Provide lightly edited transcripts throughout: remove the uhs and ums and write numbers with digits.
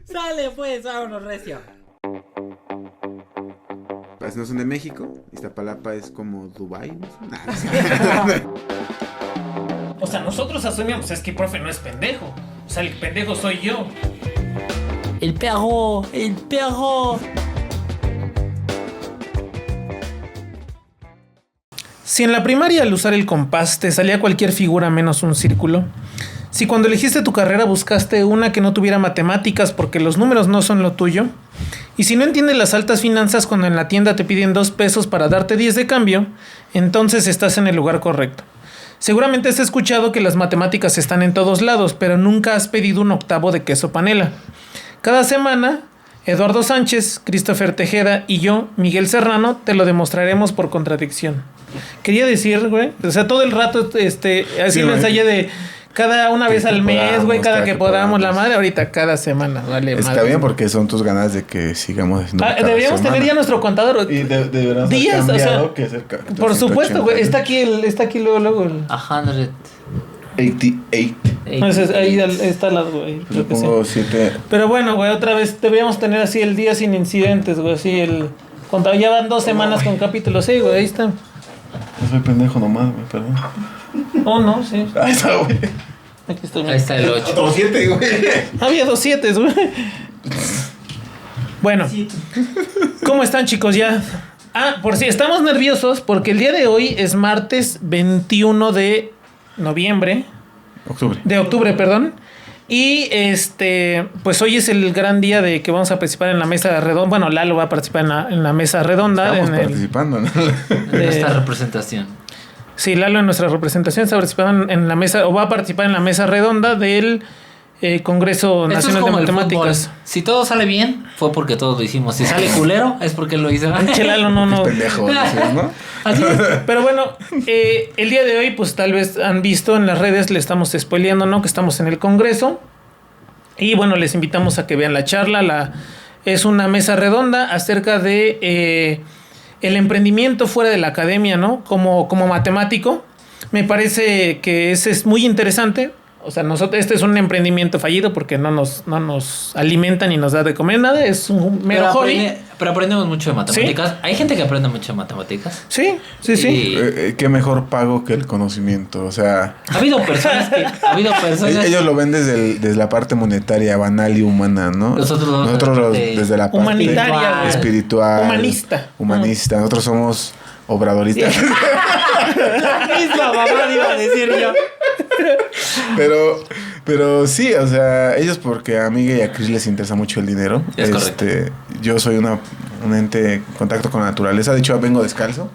Sale pues, vámonos recio. Pues no son de México. Iztapalapa es como Dubái, ¿no? O sea, nosotros asumimos, es que el profe no es pendejo. O sea, el pendejo soy yo. El perro. Si en la primaria al usar el compás te salía cualquier figura menos un círculo, si cuando elegiste tu carrera buscaste una que no tuviera matemáticas porque los números no son lo tuyo, y si no entiendes las altas finanzas cuando en la tienda te piden 2 pesos para darte 10 de cambio, entonces estás en el lugar correcto. Seguramente has escuchado que las matemáticas están en todos lados, pero nunca has pedido un octavo de queso panela. Cada semana, Eduardo Sánchez, Christopher Tejeda y yo, Miguel Serrano, te lo demostraremos por contradicción. Quería decir, güey, o sea, todo el rato, así lo ensayé de cada una vez al mes, güey, cada que podamos, la madre, ahorita cada semana, vale. Está madre. bien porque son tus ganas de que sigamos haciendo cada deberíamos semana. tener ya nuestro contador. Y deberíamos días, haber cambiado, o sea, que es el por supuesto, güey, está aquí luego. 88. Entonces, ahí está al lado, güey. Yo pongo 7. Pero bueno, güey, otra vez deberíamos tener así el día sin incidentes, güey, así el... Ya van 2 semanas con capítulo 6, güey, ahí está. No soy pendejo nomás, güey, perdón. Oh, no, sí. Ahí está, güey. Aquí estoy. Ahí está el 8. Otro 7, güey. Había 2 7, güey. Bueno, ¿cómo están, chicos? Ya. Por si estamos nerviosos porque el día de hoy es martes 21 de noviembre. Octubre, perdón. Y pues hoy es el gran día de que vamos a participar en la mesa redonda. Bueno, Lalo va a participar en la mesa redonda. Estamos participando, ¿no? En esta representación. Sí, Lalo en nuestra representación está participando en la mesa, o va a participar en la mesa redonda del Congreso Esto Nacional es como de el Matemáticas. fútbol. Si todo sale bien, fue porque todos lo hicimos. Si sale culero, es porque él lo hizo. Che, Lalo, no. Pendejo, dices, ¿no? Así es. Pero bueno, el día de hoy, pues tal vez han visto en las redes, le estamos spoileando, ¿no? Que estamos en el Congreso. Y bueno, les invitamos a que vean la charla. Es una mesa redonda acerca de el emprendimiento fuera de la academia, ¿no? Como matemático. Me parece que ese es muy interesante. O sea, este es un emprendimiento fallido porque no nos alimenta ni nos da de comer nada. Es un mero hobby. Pero aprendemos mucho de matemáticas. ¿Sí? Hay gente que aprende mucho de matemáticas. Sí. Qué mejor pago que el conocimiento, o sea... Ha habido personas que... Ellos lo ven desde la parte monetaria, banal y humana, ¿no? Nosotros desde la parte... Humanitaria. Espiritual. Humanista. Nosotros somos obradoristas. La misma mamá iba a decir yo. Pero sí, o sea, ellos porque a Miguel y a Chris les interesa mucho el dinero. Es correcto. Yo soy un ente en contacto con la naturaleza. De hecho, vengo descalzo.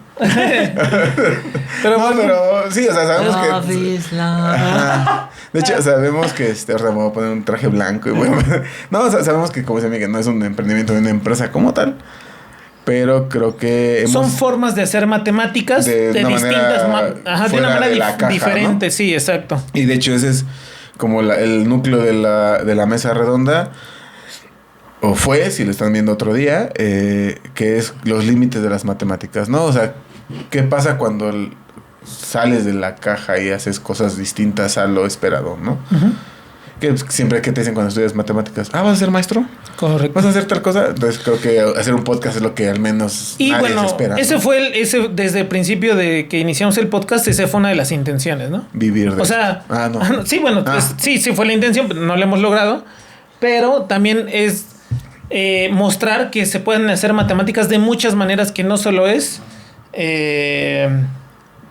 pero sí, o sea, sabemos que... Ajá. De hecho, sabemos que ahora me voy a poner un traje blanco y bueno, sabemos que, como dice Miguel, no es un emprendimiento de una empresa como tal. Pero creo que son formas de hacer matemáticas de distintas de una manera diferente, ¿no? Sí, exacto. Y de hecho ese es como el núcleo de la mesa redonda, o fue, si lo están viendo otro día, que es los límites de las matemáticas, ¿no? O sea, ¿qué pasa cuando sales de la caja y haces cosas distintas a lo esperado, ¿no? Uh-huh. Que siempre que te dicen cuando estudias matemáticas, ¿vas a ser maestro? Correcto. ¿Vas a hacer tal cosa? Entonces creo que hacer un podcast es lo que al menos nadie se espera. Ese fue desde el principio de que iniciamos el podcast, esa fue una de las intenciones, ¿no? Vivir de... O sea... no. Sí, bueno, pues, sí fue la intención, pero no lo hemos logrado. Pero también es mostrar que se pueden hacer matemáticas de muchas maneras, que no solo es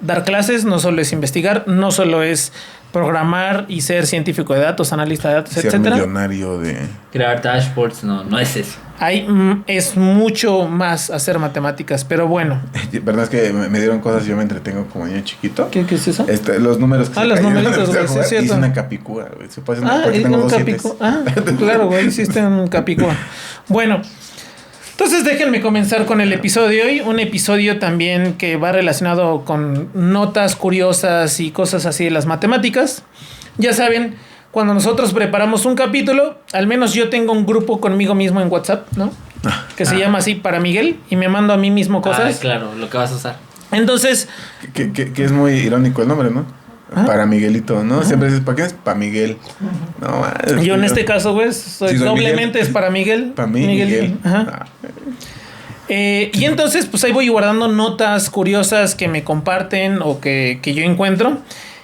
dar clases, no solo es investigar, no solo es programar y ser científico de datos, analista de datos, etcétera. Ser millonario de... Crear dashboards, no es eso. Es mucho más hacer matemáticas, pero bueno. Verdad es que me dieron cosas y yo me entretengo como niño chiquito. ¿Qué es eso? Los números que los numeritos, güey, sí, es cierto. Hice una capicúa, güey. Se puede hacer un capicúa. Claro, güey, hiciste un capicúa. Bueno, entonces déjenme comenzar con el episodio de hoy. Un episodio también que va relacionado con notas curiosas y cosas así de las matemáticas. Ya saben, cuando nosotros preparamos un capítulo, al menos yo tengo un grupo conmigo mismo en WhatsApp, ¿no? Que se llama así, para Miguel, y me mando a mí mismo cosas. Claro, lo que vas a usar. Entonces... Que es muy irónico el nombre, ¿no? Para Miguelito, ¿no? Siempre dices, ¿para quién es? Para Miguel. No, yo en este caso, güey, doblemente Miguel. Es para Miguel. Para mí, Miguel. Ajá. Y entonces, pues ahí voy guardando notas curiosas que me comparten o que yo encuentro.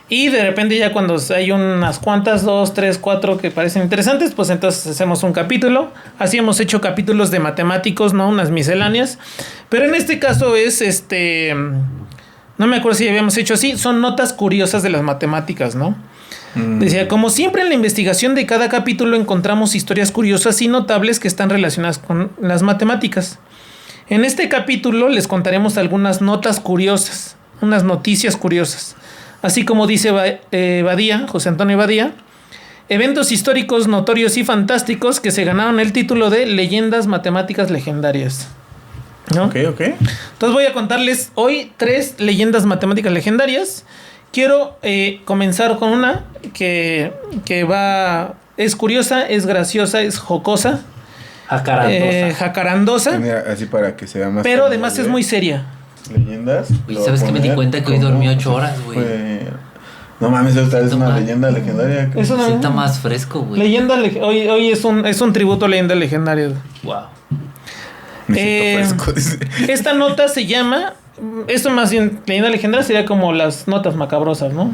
Y de repente ya cuando hay unas cuantas, 2, 3, 4 que parecen interesantes, pues entonces hacemos un capítulo. Así hemos hecho capítulos de matemáticos, ¿no? Unas misceláneas. Pero en este caso es no me acuerdo si habíamos hecho así. Son notas curiosas de las matemáticas, ¿no? Decía, como siempre en la investigación de cada capítulo encontramos historias curiosas y notables que están relacionadas con las matemáticas. En este capítulo les contaremos algunas notas curiosas, unas noticias curiosas. Así como dice Badía, José Antonio Badía, eventos históricos notorios y fantásticos que se ganaron el título de Leyendas Matemáticas Legendarias. ¿No? Ok. Entonces voy a contarles hoy 3 leyendas matemáticas legendarias. Quiero comenzar con una que es curiosa, es graciosa, es jocosa. Jacarandosa. Así para que sea más. Pero además es muy seria. Leyendas. Güey, ¿sabes qué me di cuenta? Que hoy dormí 8 horas, güey. No mames, esta es una leyenda legendaria. Es una sienta más fresco, güey. Hoy es un tributo a leyendas legendarias. Wow. Me siento fresco, dice. Esta nota se llama... Esto más bien, leyenda legendaria sería como las notas macabrosas, ¿no?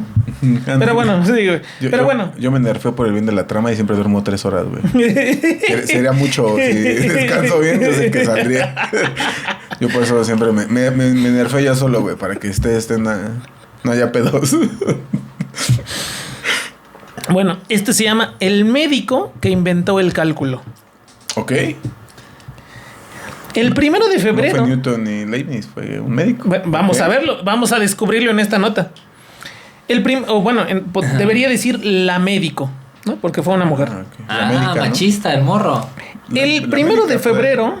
Pero bueno, sí, güey. Yo me nerfeo por el bien de la trama y siempre duermo 3 horas, güey. Sería mucho. Si descanso bien, yo sé que saldría. Yo por eso siempre me nerfeo ya solo, güey, para que no haya pedos. Bueno, este se llama El médico que inventó el cálculo. Ok. El 1 de febrero... No fue Newton ni Leibniz, fue un médico. Vamos a verlo, vamos a descubrirlo en esta nota. Debería decir la médico, ¿no? Porque fue una mujer. Okay. Machista, ¿no? El morro. El 1 de febrero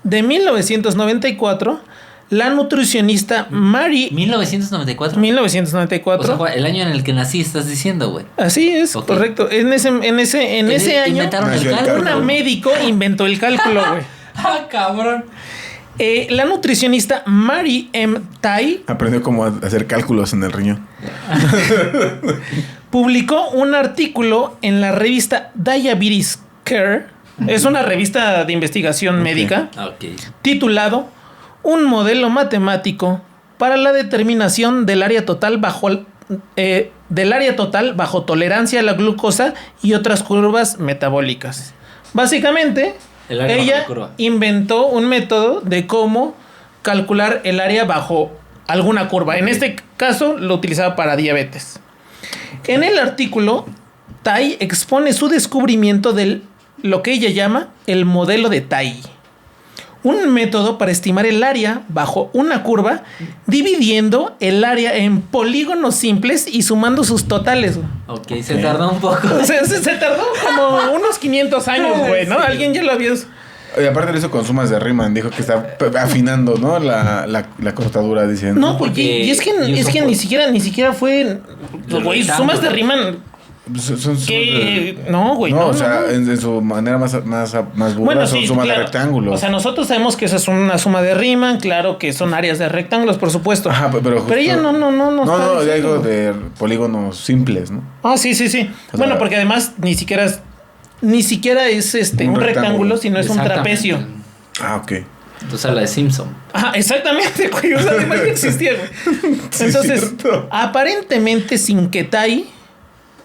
de 1994, la nutricionista Mary... 1994. 1994. O sea, el año en el que nací, estás diciendo, güey. Así es, okay. Correcto. En ese año, inventaron el cálculo. Una médico inventó el cálculo, güey. ¡Ah, cabrón! La nutricionista Mary M. Tai aprendió cómo hacer cálculos en el riñón. Publicó un artículo en la revista Diabetes Care. Es una revista de investigación médica. Titulado Un modelo matemático para la determinación del área total bajo tolerancia a la glucosa y otras curvas metabólicas. Básicamente, ella inventó un método de cómo calcular el área bajo alguna curva. En este caso, lo utilizaba para diabetes. En el artículo, Tai expone su descubrimiento de lo que ella llama el modelo de Tai. Un método para estimar el área bajo una curva, dividiendo el área en polígonos simples y sumando sus totales. Ok, se tardó un poco. O sea, se tardó como unos 500 años, güey, ¿no? Sí. Alguien ya lo había... Y aparte lo hizo con sumas de Riemann. Dijo que está afinando, ¿no? La cortadura, dicen. No, porque... Y es que ni siquiera fue... Güey, sumas de Riemann... No, güey. No, o sea, en su manera más burda son sumas de rectángulos. O sea, nosotros sabemos que eso es una suma de Riemann, claro que son áreas de rectángulos, por supuesto. Ajá, pero ella no. No, ya digo de polígonos simples, ¿no? Ah, sí. Bueno, porque además ni siquiera es un rectángulo, sino es un trapecio. Ah, ok. Entonces la de Simpson. Ajá, exactamente, güey. O sea, además no existía, güey. Entonces, aparentemente sin que Tai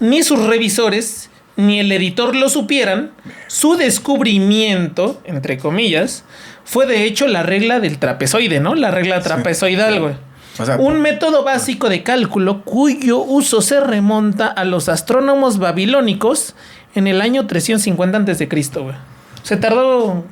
ni sus revisores, ni el editor lo supieran, su descubrimiento, entre comillas, fue de hecho la regla del trapezoide, ¿no? La regla trapezoidal, güey. O sea, un método básico de cálculo cuyo uso se remonta a los astrónomos babilónicos en el año 350 a.C., güey. Se tardó...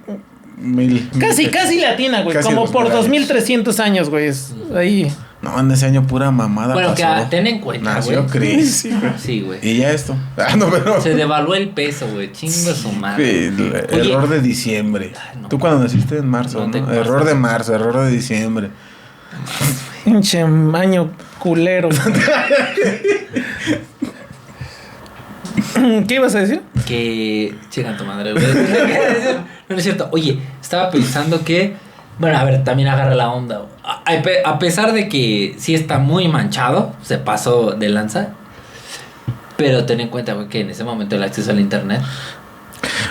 Casi latina, güey. Como por 2300 años, güey. Ahí... No, en ese año pura mamada. Bueno, pasó. Que ten en cuenta, güey. Nació Chris. Sí, güey. Y ya esto. No, pero... Se devaluó el peso, güey. Chingo su madre. Error de diciembre. No. ¿Tú cuando naciste? En marzo, ¿no? Error de marzo, error de diciembre. Pinche año culero. ¿Qué ibas a decir? Que... Checa tu madre, güey. No es cierto. Oye, estaba pensando que... Bueno, a ver, también agarra la onda. A pesar de que sí está muy manchado, se pasó de lanza. Pero ten en cuenta, güey, que en ese momento el acceso al internet...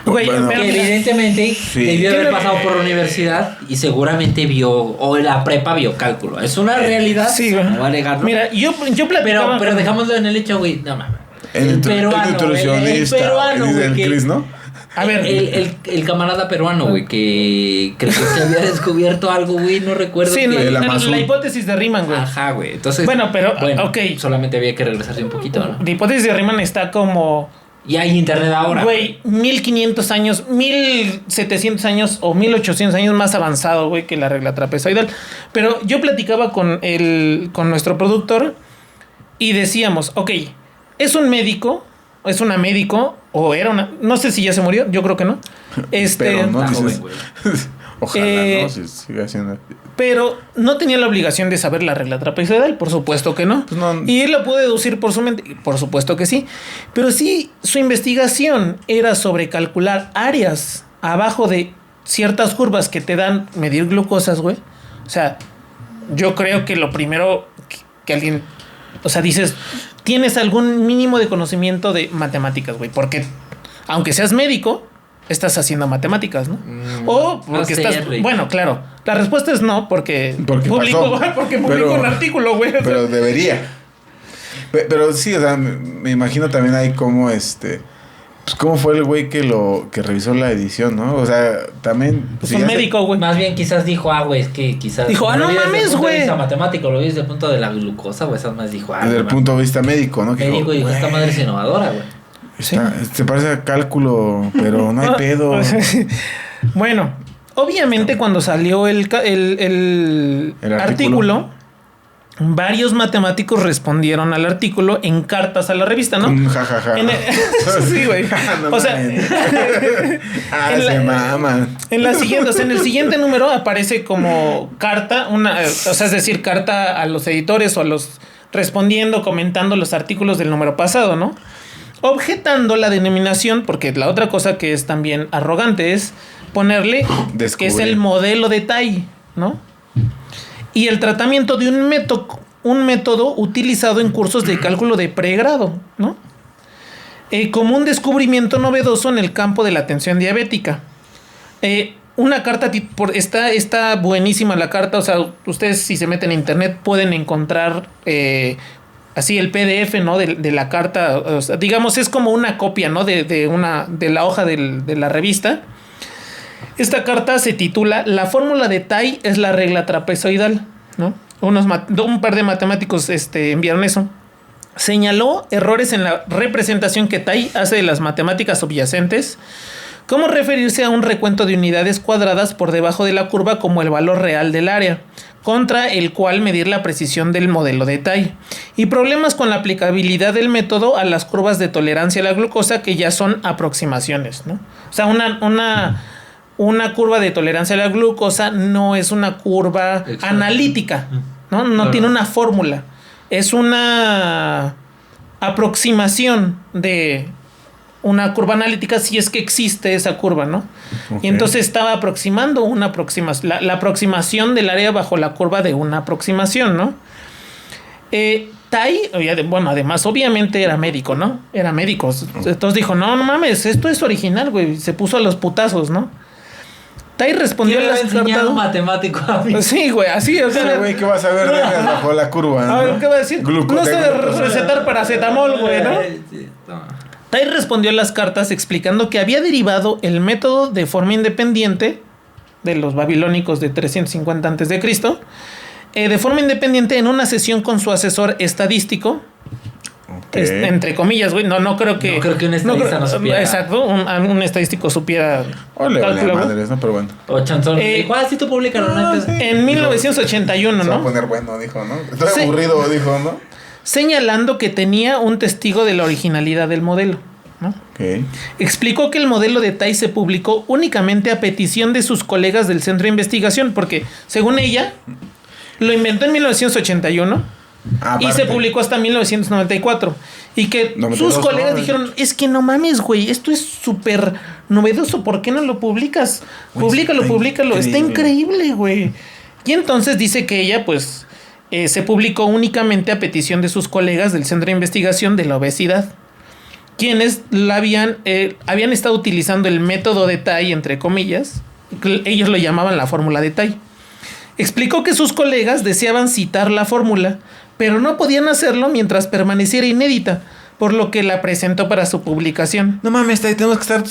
Güey, Bueno, Que evidentemente Sí. debió haber pasado por la universidad y seguramente vio, o en la prepa vio cálculo. Es una realidad, Sí, güey. no voy a negarlo. Mira, yo platicaba... pero dejámoslo en el hecho, güey. No mames. El nutricionista, peruano, dice güey. el que- Chris, ¿no? A ver. El camarada peruano, güey, que creo que se había descubierto algo, güey, no recuerdo. Sí, que- El la Amazon. hipótesis de Riemann, güey. Ajá, güey. Entonces. Bueno, pero, ok. Solamente había que regresarse un poquito, ¿no? La hipótesis de Riemann está como... Y hay internet ahora. Güey, 1500 años, 1700 años o 1800 años más avanzado, güey, que la regla trapezoidal. Pero yo platicaba con nuestro productor y decíamos, ok, es un médico, es una médico, o era una, no sé si ya se murió, yo creo que no. Pero no Está dices... joven, güey. Ojalá, ¿no? Si sigue haciendo... Pero no tenía la obligación de saber la regla trapezoidal, por supuesto que no. Pues no. Y él la pudo deducir por su mente, por supuesto que sí. Pero sí, su investigación era sobre calcular áreas abajo de ciertas curvas que te dan medir glucosas, güey. O sea, yo creo que lo primero que alguien... O sea, dices, tienes algún mínimo de conocimiento de matemáticas, güey. Porque aunque seas médico, estás haciendo matemáticas, ¿no? O porque no sé, estás... Rick. Bueno, claro. La respuesta es no, porque publicó Pero- un artículo, güey. O sea, Pero debería. Pero sí, o sea, me imagino también ahí cómo pues cómo fue el güey que revisó la edición, ¿no? O sea, también... pues si un ya se- médico, güey. Más bien quizás dijo, güey, es que quizás... Dijo, lo no vi desde el mames, punto de güey. vista matemático, lo vi desde el punto de la glucosa, güey. Esas más dijo, Desde el no punto de vista médico, ¿no? mames. Que Médico dijo, esta "Güey, madre es innovadora, güey. se parece a cálculo, pero no hay pedo. Bueno, obviamente cuando salió el artículo, varios matemáticos respondieron al artículo en cartas a la revista, ¿no? Un jajaja. En el- Sí, güey. No O sea, mames. en Se la- maman. en el siguiente número aparece como carta, o sea, es decir, carta a los editores o a los respondiendo, comentando los artículos del número pasado, ¿no? Objetando la denominación, porque la otra cosa que es también arrogante es ponerle que es Descubrir. el modelo de Tai, ¿no? Y el tratamiento de un método utilizado en cursos de cálculo de pregrado, ¿no? Como un descubrimiento novedoso en el campo de la atención diabética. Una carta, está buenísima la carta, o sea, ustedes si se meten en internet pueden encontrar así el PDF, ¿no? De la carta, o sea, digamos, es como una copia, ¿no? De la hoja de la revista. Esta carta se titula La fórmula de Tai es la regla trapezoidal, ¿no? Un par de matemáticos enviaron eso. Señaló errores en la representación que Tai hace de las matemáticas subyacentes, como referirse a un recuento de unidades cuadradas por debajo de la curva como el valor real del área, contra el cual medir la precisión del modelo de Tai, y problemas con la aplicabilidad del método a las curvas de tolerancia a la glucosa, que ya son aproximaciones, ¿no? O sea, una curva de tolerancia a la glucosa no es una curva Exacto. analítica, ¿no? No Claro. tiene una fórmula. Es una aproximación de una curva analítica, si es que existe esa curva, ¿no? Ok. Y entonces estaba aproximando la aproximación del área bajo la curva de una aproximación, ¿no? Tai, bueno, además obviamente era médico, ¿no? Era médico. Entonces dijo, no mames, esto es original, güey. Se puso a los putazos, ¿no? Tai respondió ¿Quién a le va a las enseñar un cartas. matemático a mí? Sí, güey, así, o sea. Pero, güey, ¿qué vas a ver de bajo la curva? A ver, ¿no? ¿qué va a decir? No sé glucosa. recetar paracetamol, güey, ¿no? Sí, no. Tai respondió a las cartas explicando que había derivado el método de forma independiente de los babilónicos de 350 a.C., de forma independiente en una sesión con su asesor estadístico. Ok. Entre comillas, güey. No creo que. No creo que un estadista no supiera. Exacto, un estadístico supiera. O le valía cálculo, güey. madres, ¿no? Pero bueno. O Chanzón. Eh, Si tú publicas, no hay pedo. En 1981, Se va a ¿no? poner bueno, dijo, ¿no? Estoy Sí. aburrido, dijo, ¿no? Señalando que tenía un testigo de la originalidad del modelo, ¿no? Ok. Explicó que el modelo de Tai se publicó únicamente a petición de sus colegas del centro de investigación, porque, según ella, lo inventó en 1981, Y se publicó hasta 1994. Y que 92, sus colegas ¿no? dijeron, es que no mames, güey, esto es súper novedoso, ¿por qué no lo publicas? Güey, Públicalo, está increíble, güey. Y entonces dice que ella, pues, se publicó únicamente a petición de sus colegas del Centro de Investigación de la Obesidad, quienes habían estado utilizando el método de Tai, entre comillas. Ellos lo llamaban la fórmula de Tai. Explicó que sus colegas deseaban citar la fórmula, pero no podían hacerlo mientras permaneciera inédita, por lo que la presentó para su publicación. No mames, tenemos que estar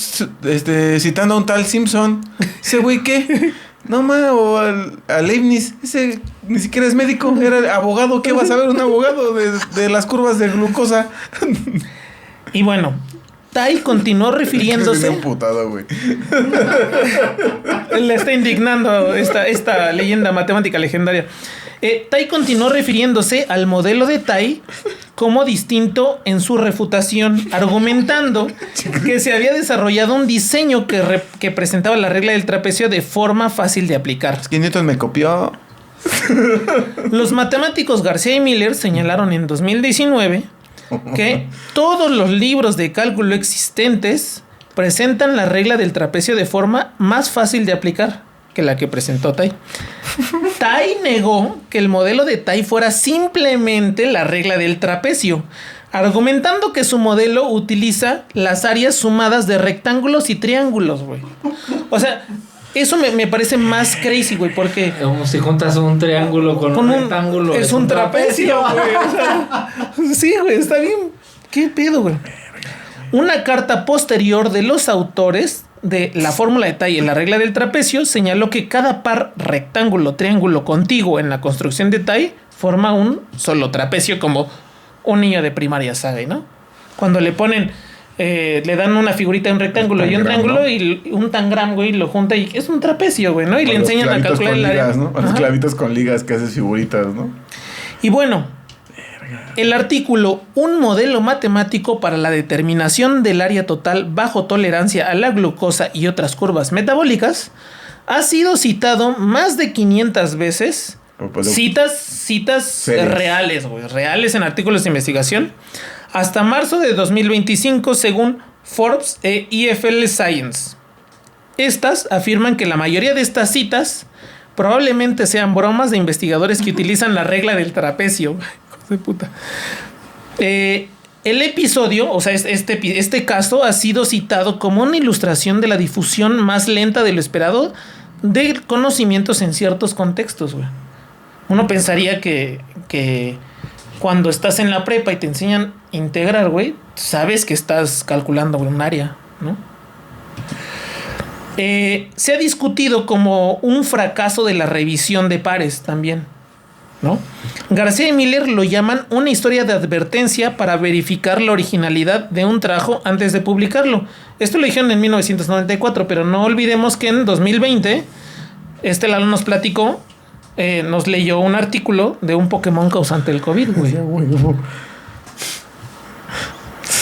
citando a un tal Simpson. ¿Ese güey qué? No mames, o a Leibniz. Ese ni siquiera es médico, era abogado. ¿Qué va a saber un abogado de las curvas de glucosa? Y bueno, Tai continuó refiriéndose... Estoy emputado, güey. Le está indignando esta leyenda matemática legendaria. Tai continuó refiriéndose al modelo de Tai como distinto en su refutación, argumentando que se había desarrollado un diseño que presentaba la regla del trapecio de forma fácil de aplicar. Es que Newton me copió. Los matemáticos García y Miller señalaron en 2019 que todos los libros de cálculo existentes presentan la regla del trapecio de forma más fácil de aplicar que la que presentó Tai. Tai negó que el modelo de Tai fuera simplemente la regla del trapecio, argumentando que su modelo utiliza las áreas sumadas de rectángulos y triángulos, güey. O sea, eso me parece más crazy, güey, porque... Como si juntas un triángulo con un rectángulo. Es un trapecio, güey. O sea, sí, güey, está bien. ¿Qué pedo, güey? Una carta posterior de los autores de la fórmula de Tai y la regla del trapecio señaló que cada par rectángulo-triángulo contiguo en la construcción de Tai forma un solo trapecio, como un niño de primaria sabe, ¿no? Cuando le ponen... le dan una figurita de un rectángulo y un triángulo, ¿no? Y un tangram, güey, lo junta y es un trapecio, güey, ¿no? Y le enseñan a calcular el área, ¿no? A los clavitos con ligas que haces figuritas, ¿no? Y bueno, el artículo Un modelo matemático para la determinación del área total bajo tolerancia a la glucosa y otras curvas metabólicas ha sido citado más de 500 veces. Citas reales, güey, reales en artículos de investigación. Hasta marzo de 2025, según Forbes e IFL Science. Estas afirman que la mayoría de estas citas probablemente sean bromas de investigadores que utilizan la regla del trapecio. Hijos de puta. El episodio, o sea, este caso ha sido citado como una ilustración de la difusión más lenta de lo esperado de conocimientos en ciertos contextos, güey. Uno pensaría que cuando estás en la prepa y te enseñan a integrar, güey, sabes que estás calculando un área, ¿no? Se ha discutido como un fracaso de la revisión de pares también, ¿no? García y Miller lo llaman una historia de advertencia para verificar la originalidad de un trabajo antes de publicarlo. Esto lo dijeron en 1994, pero no olvidemos que en 2020 Lalo nos platicó, nos leyó un artículo de un Pokémon causante del COVID, güey.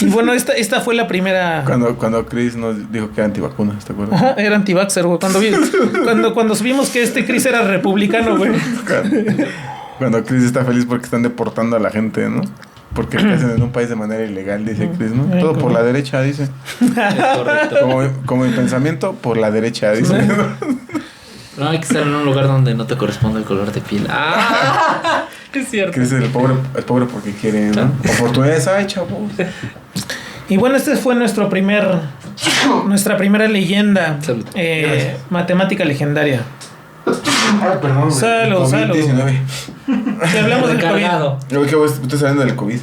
Y bueno, esta fue la primera... Cuando Chris nos dijo que era antivacunas, ¿te acuerdas? Ajá, era antivaxxer, güey. Cuando supimos que Chris era republicano, güey. Cuando Chris está feliz porque están deportando a la gente, ¿no? Porque hacen en un país de manera ilegal, dice Chris, ¿no? Todo por la derecha, dice. Es correcto. Como mi pensamiento, por la derecha, dice. No, hay que estar en un lugar donde no te corresponde el color de piel. ¡Ah! Es cierto. Chris es el pobre porque quiere, ¿no? Oportunidades hay, chavos. Y bueno, este fue nuestra primera leyenda matemática legendaria. Ah, perdón. Salud. COVID-19. Si hablamos del COVID. Yo que estoy saliendo del COVID.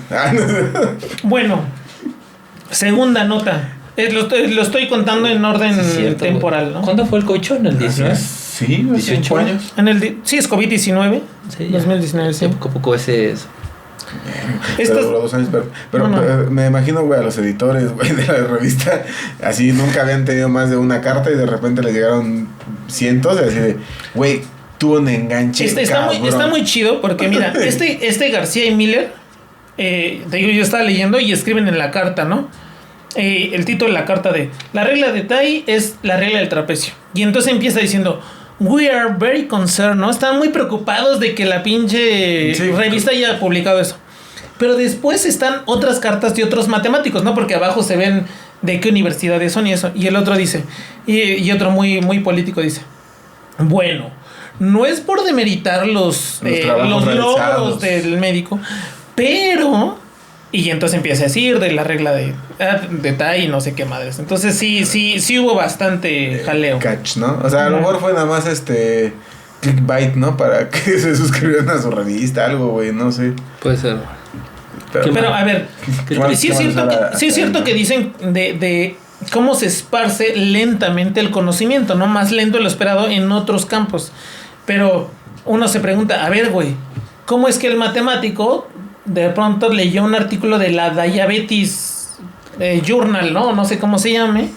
Bueno, segunda nota. Lo estoy contando en orden temporal, ¿no? ¿Cuándo fue el cocho? ¿En el 19? Sí, 18 años. Sí, es COVID-19. Sí, 2019, sí. Poco a poco ese es. Pero duró 2 años, pero me imagino, güey, a los editores, güey, de la revista, así nunca habían tenido más de una carta y de repente les llegaron cientos, así de, güey, tuvo un enganche. Está muy chido porque, mira, este García y Miller, te digo, yo estaba leyendo y escriben en la carta, ¿no? El título de la carta de la regla de Tai es la regla del trapecio. Y entonces empieza diciendo, We are very concerned, ¿no? Están muy preocupados de que la pinche revista haya publicado eso. Pero después están otras cartas de otros matemáticos, ¿no? Porque abajo se ven de qué universidades son y eso. Y el otro dice, y otro muy, muy político dice, bueno, no es por demeritar los logros del médico, pero... Y entonces empieza a decir de la regla de Tai y no sé qué madres. Entonces sí hubo bastante jaleo. Catch, ¿no? O sea, a lo mejor fue nada más clickbait, ¿no? Para que se suscribieran a su revista, algo, güey, no sé. Puede ser. Pero a ver, sí es cierto que dicen de cómo se esparce lentamente el conocimiento, ¿no? Más lento de lo esperado en otros campos. Pero uno se pregunta, a ver, güey, ¿cómo es que el matemático de pronto leyó un artículo de la Diabetes Journal, ¿no? No sé cómo se llame.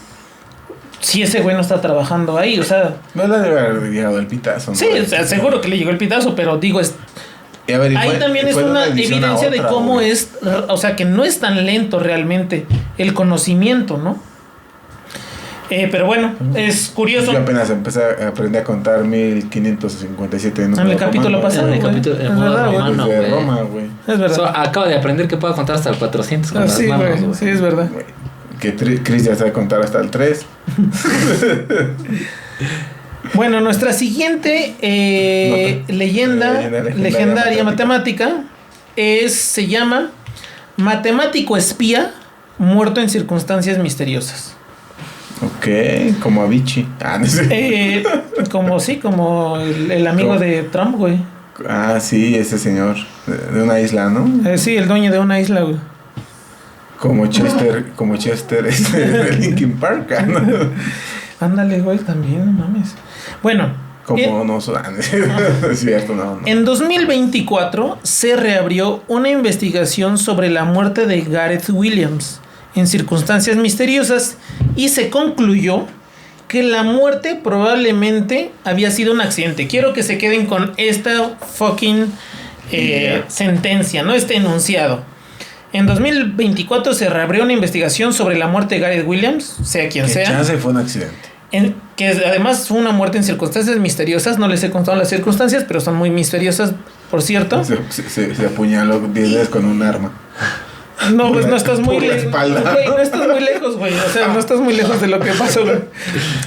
Si ese güey no está trabajando ahí, o sea... No le debe haber llegado el pitazo, ¿no? Sí, o sea, seguro que le llegó el pitazo, pero digo, ahí también es una evidencia de cómo güey. O sea, que no es tan lento realmente el conocimiento, ¿no? Pero bueno, es curioso. Yo apenas empecé a aprender a contar 1557 en el capítulo pasado. En el capítulo de Roma, güey. Es verdad. Acabo de aprender que puedo contar hasta el 400 con las manos, güey. Sí, es verdad. Que Chris ya sabe contar hasta el 3. Bueno, nuestra siguiente leyenda legendaria matemática se llama Matemático Espía Muerto en Circunstancias Misteriosas. Ok, como Avicii. No sé. Como el amigo de Trump, güey. Sí, ese señor de una isla, ¿no? Sí, el dueño de una isla, güey. Como Chester de Linkin Park, ¿no? Ándale, güey, también, no mames. Bueno. Es cierto, no. En 2024 se reabrió una investigación sobre la muerte de Gareth Williams en circunstancias misteriosas y se concluyó que la muerte probablemente había sido un accidente. Quiero que se queden con esta fucking sentencia, ¿no? Este enunciado. En 2024 se reabrió una investigación sobre la muerte de Gareth Williams, sea quien sea. Chance fue un accidente. Que además fue una muerte en circunstancias misteriosas. No les he contado las circunstancias, pero son muy misteriosas, por cierto. Se apuñaló 10 veces con un arma. No, pues no estás muy lejos. No estás muy lejos, güey. O sea, no estás muy lejos de lo que pasó, güey.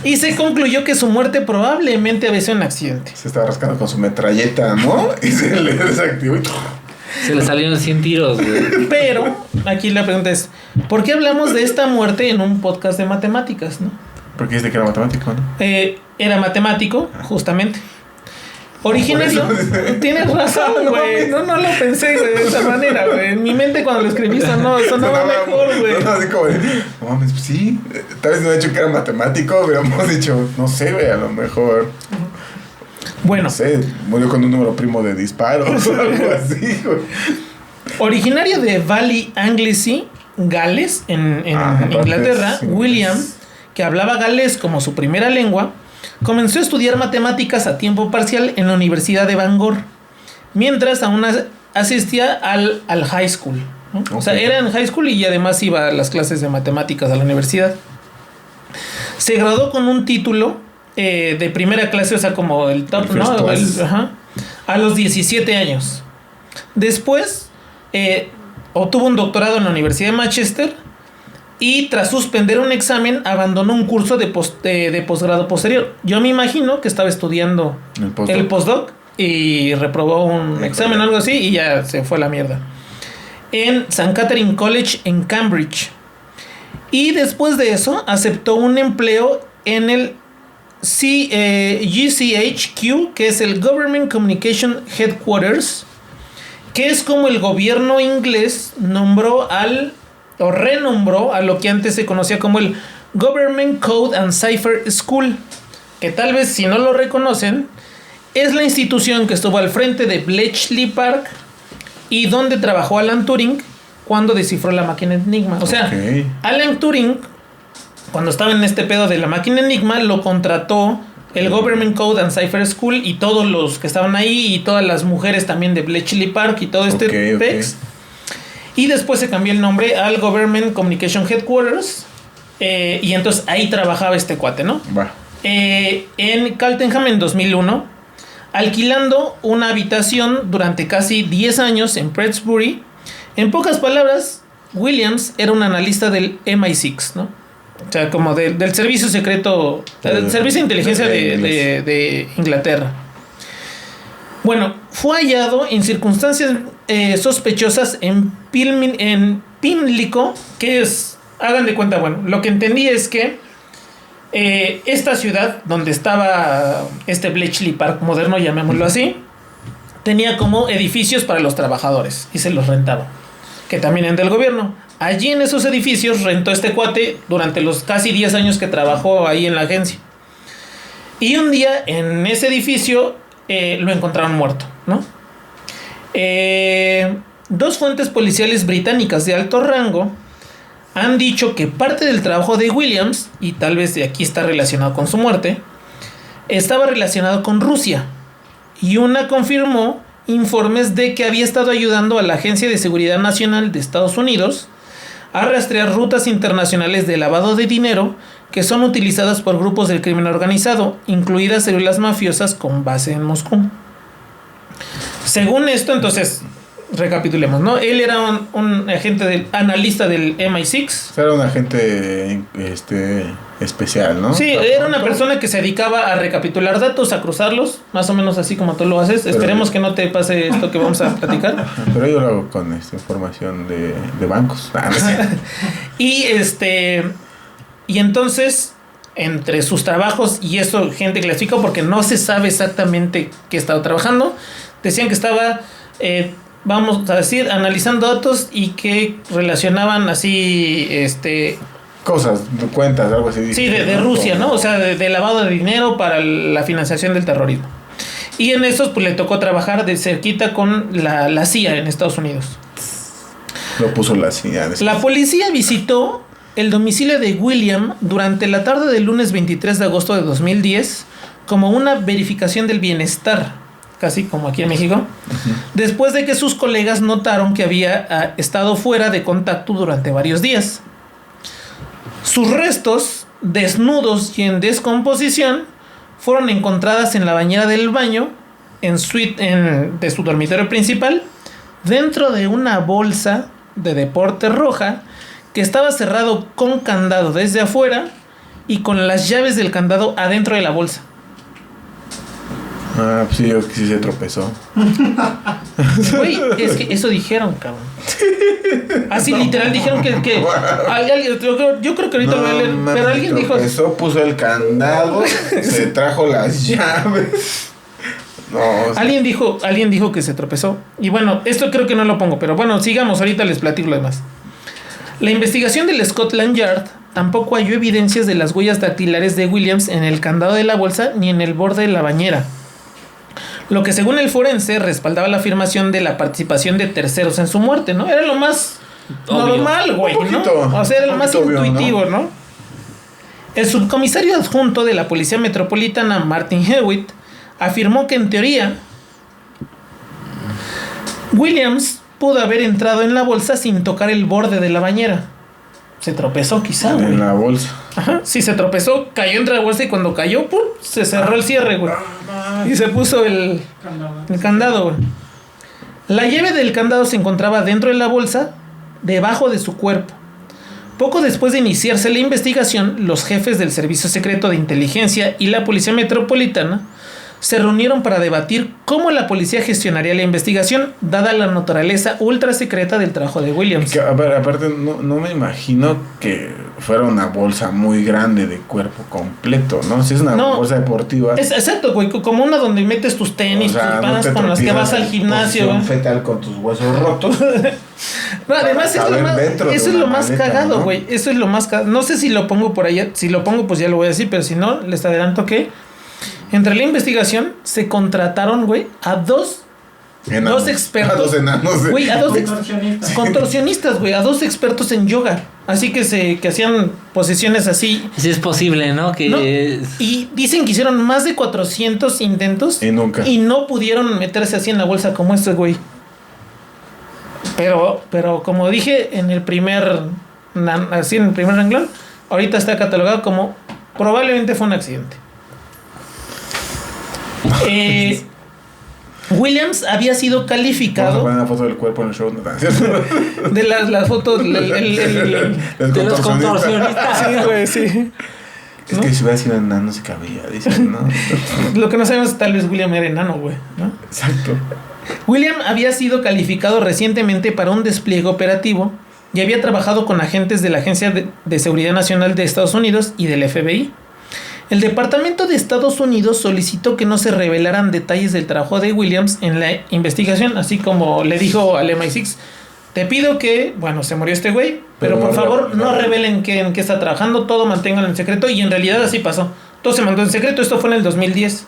Y se concluyó que su muerte probablemente había sido un accidente. Se estaba rascando con su metralleta, ¿no? Y se le desactivó y... Se le salieron 100 tiros, güey. Pero aquí la pregunta es, ¿por qué hablamos de esta muerte en un podcast de matemáticas, no? Porque dice que era matemático, ¿no? Era matemático, justamente. Originario. Tienes razón, güey. No lo pensé, güey, de esa manera, güey. En mi mente cuando lo escribí sonaba mejor, güey. No mames, sí. Tal vez no he dicho que era matemático, pero hemos dicho, no sé, güey, a lo mejor. Bueno. No sé, murió con un número primo de disparos o algo así, güey. Originario de Valley Anglesey, Gales, en Inglaterra, William, que hablaba galés como su primera lengua, comenzó a estudiar matemáticas a tiempo parcial en la Universidad de Bangor, mientras aún asistía al high school, ¿no? Okay. O sea, era en high school y además iba a las clases de matemáticas a la universidad. Se graduó con un título de primera clase, o sea, como el top, ¿no? A los 17 años. Después obtuvo un doctorado en la Universidad de Manchester y tras suspender un examen abandonó un curso de posgrado posterior. Yo me imagino que estaba estudiando el postdoc y reprobó un examen o algo así y ya se fue a la mierda. En St. Catherine College en Cambridge. Y después de eso aceptó un empleo en el GCHQ, que es el Government Communication Headquarters, que es como el gobierno inglés renombró a lo que antes se conocía como el Government Code and Cipher School, que tal vez si no lo reconocen es la institución que estuvo al frente de Bletchley Park y donde trabajó Alan Turing cuando descifró la máquina Enigma. O sea, Alan Turing, cuando estaba en este pedo de la máquina Enigma, lo contrató el Government Code and Cipher School y todos los que estaban ahí y todas las mujeres también de Bletchley Park y todo este pex. Y después se cambió el nombre al Government Communication Headquarters y entonces ahí trabajaba este cuate, ¿no? en Cheltenham en 2001, alquilando una habitación durante casi 10 años en Prestbury. En pocas palabras, Williams era un analista del MI6, ¿no? O sea, como del servicio secreto, del servicio de inteligencia de Inglaterra. Bueno, fue hallado en circunstancias sospechosas en Pimlico, que es, hagan de cuenta, bueno, lo que entendí es que esta ciudad donde estaba este Bletchley Park moderno, llamémoslo así, tenía como edificios para los trabajadores y se los rentaba, que también eran del gobierno. Allí en esos edificios rentó este cuate durante los casi 10 años que trabajó ahí en la agencia. Y un día en ese edificio lo encontraron muerto, ¿no? Dos fuentes policiales británicas de alto rango han dicho que parte del trabajo de Williams, y tal vez de aquí está relacionado con su muerte, estaba relacionado con Rusia. Y una confirmó informes de que había estado ayudando a la Agencia de Seguridad Nacional de Estados Unidos a rastrear rutas internacionales de lavado de dinero que son utilizadas por grupos del crimen organizado, incluidas células mafiosas con base en Moscú. Según esto, entonces, recapitulemos, ¿no? Él era un agente analista del MI6. Era un agente especial, ¿no? Sí, era una persona que se dedicaba a recapitular datos, a cruzarlos, más o menos así como tú lo haces. Pero esperemos que no te pase esto que vamos a platicar. Pero yo lo hago con información de bancos. Y entonces, entre sus trabajos, y eso gente clasificó porque no se sabe exactamente qué estaba trabajando, decían que estaba, vamos a decir, analizando datos y que relacionaban así, cosas, cuentas, algo así. Sí, de Rusia, ¿no? O sea, de lavado de dinero para la financiación del terrorismo. Y en esos, pues le tocó trabajar de cerquita con la CIA en Estados Unidos. Lo puso la CIA. La policía visitó el domicilio de William durante la tarde del lunes 23 de agosto de 2010 como una verificación del bienestar, casi como aquí en México, después de que sus colegas notaron que había estado fuera de contacto durante varios días. Sus restos, desnudos y en descomposición, fueron encontradas en la bañera del baño, en suite de su dormitorio principal, dentro de una bolsa de deporte roja que estaba cerrado con candado desde afuera y con las llaves del candado adentro de la bolsa. Ah, pues sí, yo que sí se tropezó. Güey, es que eso dijeron, cabrón. Así literal dijeron que yo creo que ahorita lo voy a leer, pero alguien dijo... Eso puso el candado, se trajo las llaves. No, alguien dijo que se tropezó. Y bueno, esto creo que no lo pongo, pero bueno, sigamos, ahorita les platico lo demás. La investigación del Scotland Yard tampoco halló evidencias de las huellas dactilares de Williams en el candado de la bolsa ni en el borde de la bañera, lo que según el forense respaldaba la afirmación de la participación de terceros en su muerte, ¿no? Era lo más normal, güey, ¿no? O sea, era lo más intuitivo, ¿no? El subcomisario adjunto de la Policía Metropolitana, Martin Hewitt, afirmó que en teoría Williams pudo haber entrado en la bolsa sin tocar el borde de la bañera. Se tropezó quizá, güey. En la bolsa. Ajá, sí, se tropezó, cayó entre la bolsa y cuando cayó, ¡pum!, se cerró el cierre, güey. Y se puso el candado, güey. La llave del candado se encontraba dentro de la bolsa, debajo de su cuerpo. Poco después de iniciarse la investigación, los jefes del Servicio Secreto de Inteligencia y la Policía Metropolitana se reunieron para debatir cómo la policía gestionaría la investigación, dada la naturaleza ultra secreta del trabajo de Williams. Que, a ver, aparte, no me imagino que fuera una bolsa muy grande de cuerpo completo, ¿no? Si es una bolsa deportiva. Exacto, güey, como una donde metes tus tenis, tus panas con las que vas al gimnasio. Un fetal con tus huesos rotos. No, además eso es lo más cagado, güey. Eso es lo más cagado. No sé si lo pongo por allá. Si lo pongo, pues ya lo voy a decir, pero si no, les adelanto que entre la investigación se contrataron, güey, a dos expertos. A dos enanos. Güey, a dos contorsionistas, güey, a dos expertos en yoga. Así que hacían posiciones así. Si es posible, ¿no? Y dicen que hicieron más de 400 intentos. Y no pudieron meterse así en la bolsa como este, güey. Pero como dije en el primer renglón, ahorita está catalogado como probablemente fue un accidente. Williams había sido Vamos a calificado poner una foto del cuerpo en el show. ¿No? de las fotos El De los contorsionista. contorsionistas. sí, güey, sí. Es que si hubiera sido enano se cabía, dicen, ¿no? Lo que no sabemos es tal vez William era enano, güey, ¿no? Exacto. William había sido calificado recientemente para un despliegue operativo y había trabajado con agentes de la Agencia de Seguridad Nacional de Estados Unidos y del FBI. El Departamento de Estados Unidos solicitó que no se revelaran detalles del trabajo de Williams en la investigación, así como le dijo al MI6, te pido que, bueno, se murió este güey, pero por favor no revelen en qué está trabajando, todo manténganlo en secreto, y en realidad así pasó. Todo se mandó en secreto, esto fue en el 2010.